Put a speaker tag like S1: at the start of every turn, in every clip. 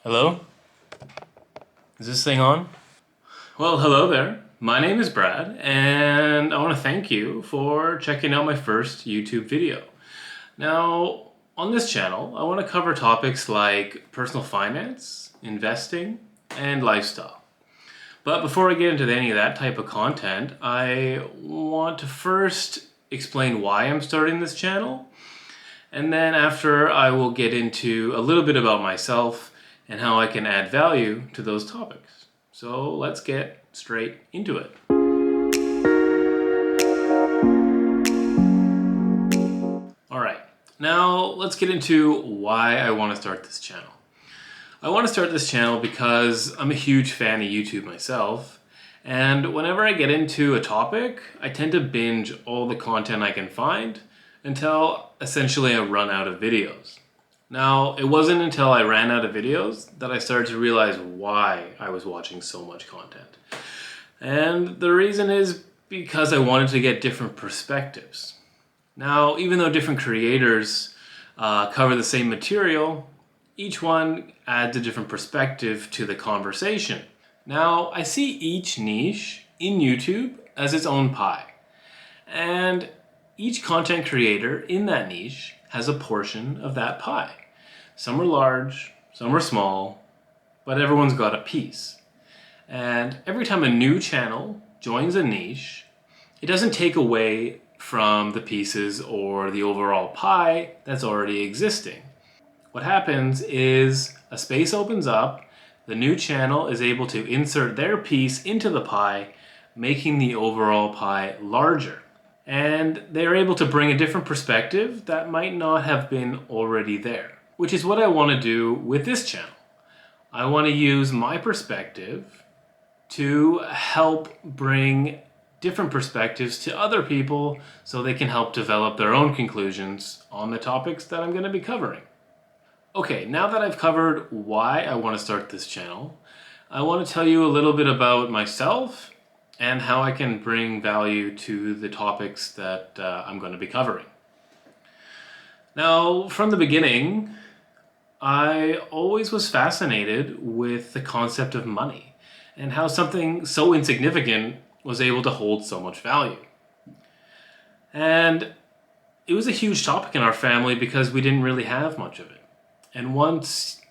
S1: Hello? Is this thing on? Well, hello there. My name is Brad, and I want to thank you for checking out my first YouTube video. Now, on this channel, I want to cover topics like personal finance, investing, and lifestyle. But before I get into any of that type of content, I want to first explain why I'm starting this channel. And then after, I will get into a little bit about myself and how I can add value to those topics. So let's get straight into it. All right, now let's get into why I want to start this channel. I want to start this channel because I'm a huge fan of YouTube myself. And whenever I get into a topic, I tend to binge all the content I can find until essentially I run out of videos. Now, it wasn't until I ran out of videos that I started to realize why I was watching so much content. And the reason is because I wanted to get different perspectives. Now, even though different creators cover the same material, each one adds a different perspective to the conversation. Now, I see each niche in YouTube as its own pie. And each content creator in that niche has a portion of that pie. Some are large, some are small, but everyone's got a piece. And every time a new channel joins a niche, it doesn't take away from the pieces or the overall pie that's already existing. What happens is a space opens up, the new channel is able to insert their piece into the pie, making the overall pie larger. And they're able to bring a different perspective that might not have been already there, which is what I want to do with this channel. I want to use my perspective to help bring different perspectives to other people so they can help develop their own conclusions on the topics that I'm going to be covering. Okay, now that I've covered why I want to start this channel, I want to tell you a little bit about myself and how I can bring value to the topics that I'm going to be covering. Now, from the beginning, I always was fascinated with the concept of money and how something so insignificant was able to hold so much value. And it was a huge topic in our family because we didn't really have much of it. And once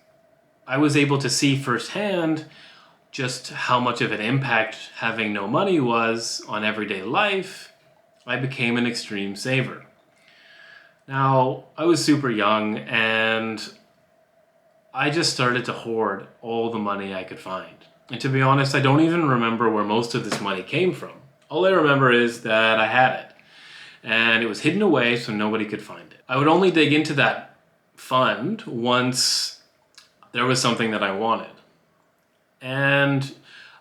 S1: I was able to see firsthand just how much of an impact having no money was on everyday life, I became an extreme saver. Now, I was super young and I just started to hoard all the money I could find. And to be honest, I don't even remember where most of this money came from. All I remember is that I had it. And it was hidden away so nobody could find it. I would only dig into that fund once there was something that I wanted. And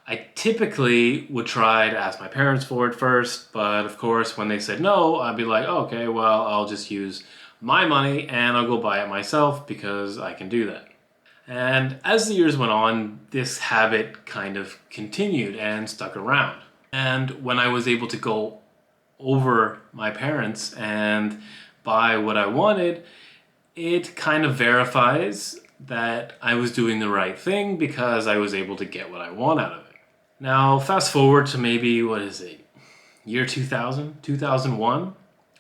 S1: I typically would try to ask my parents for it first, but of course when they said no, I'd be like, okay, well, I'll just use my money and I'll go buy it myself because I can do that. And as the years went on, this habit kind of continued and stuck around. And when I was able to go over my parents and buy what I wanted, it kind of verifies that I was doing the right thing because I was able to get what I want out of it. Now, fast forward to maybe, year 2000, 2001.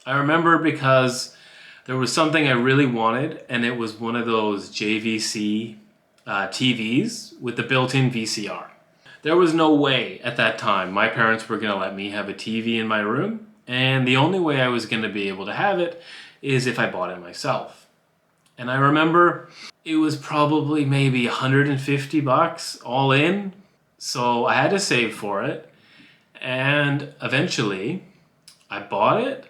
S1: I remember because there was something I really wanted, and it was one of those JVC TVs with the built-in VCR. There was no way at that time my parents were going to let me have a TV in my room, and the only way I was going to be able to have it is if I bought it myself. And I remember it was probably maybe $150 all in, so I had to save for it, and eventually I bought it,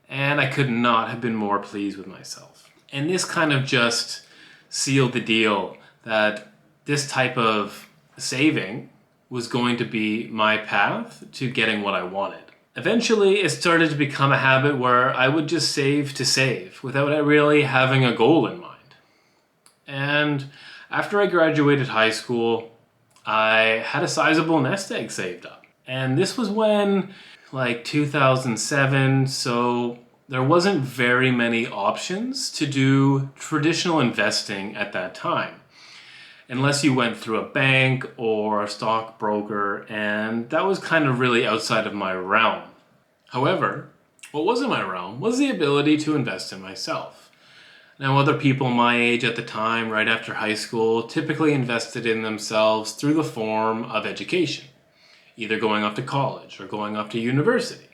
S1: and I could not have been more pleased with myself. And this kind of just sealed the deal that this type of saving was going to be my path to getting what I wanted. Eventually, it started to become a habit where I would just save to save without really having a goal in mind. And after I graduated high school, I had a sizable nest egg saved up. And this was when, 2007, so there wasn't very many options to do traditional investing at that time. unless you went through a bank or a stockbroker, and that was kind of really outside of my realm. However, what was in my realm was the ability to invest in myself. Now, other people my age at the time, right after high school, typically invested in themselves through the form of education, either going off to college or going off to university.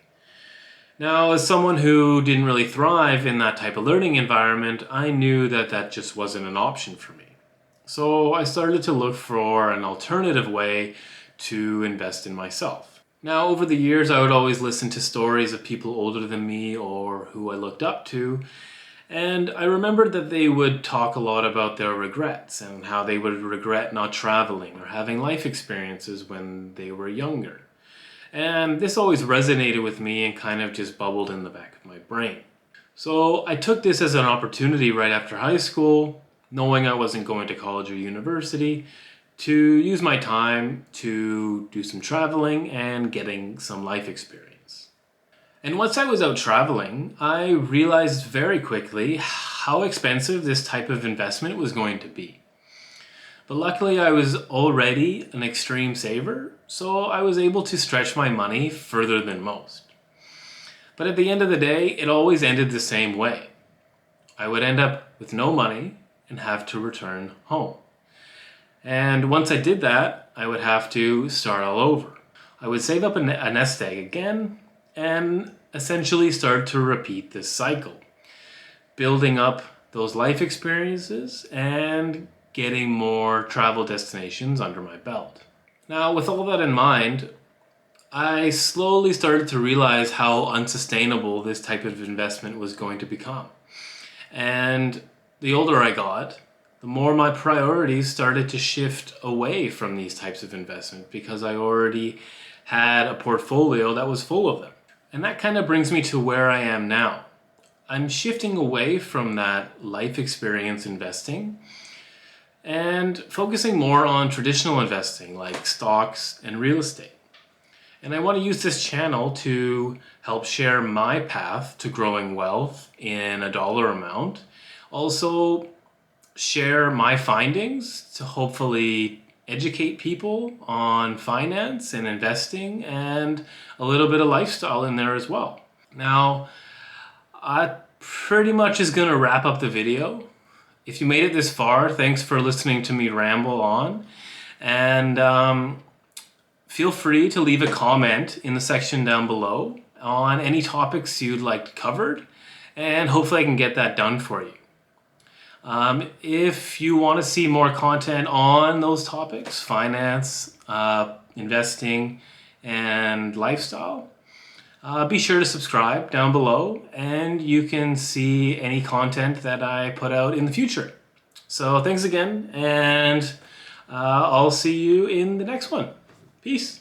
S1: Now, as someone who didn't really thrive in that type of learning environment, I knew that that just wasn't an option for me. So I started to look for an alternative way to invest in myself. Now, over the years, I would always listen to stories of people older than me or who I looked up to, and I remembered that they would talk a lot about their regrets and how they would regret not traveling or having life experiences when they were younger. And this always resonated with me and kind of just bubbled in the back of my brain. So I took this as an opportunity right after high school, knowing I wasn't going to college or university, to use my time to do some traveling and getting some life experience. And once I was out traveling, I realized very quickly how expensive this type of investment was going to be. But luckily I was already an extreme saver, so I was able to stretch my money further than most. But at the end of the day, it always ended the same way. I would end up with no money and have to return home. And once I did that, I would have to start all over. I would save up a nest egg again and essentially start to repeat this cycle, building up those life experiences and getting more travel destinations under my belt. Now, with all that in mind, I slowly started to realize how unsustainable this type of investment was going to become. And the older I got, the more my priorities started to shift away from these types of investment because I already had a portfolio that was full of them. And that kind of brings me to where I am now. I'm shifting away from that life experience investing and focusing more on traditional investing like stocks and real estate. And I want to use this channel to help share my path to growing wealth in a dollar amount. Also, share my findings to hopefully educate people on finance and investing and a little bit of lifestyle in there as well. Now, I pretty much is going to wrap up the video. If you made it this far, thanks for listening to me ramble on. And feel free to leave a comment in the section down below on any topics you'd like covered, and hopefully I can get that done for you. If you want to see more content on those topics, finance, investing, and lifestyle, be sure to subscribe down below and you can see any content that I put out in the future. So thanks again, and I'll see you in the next one. Peace.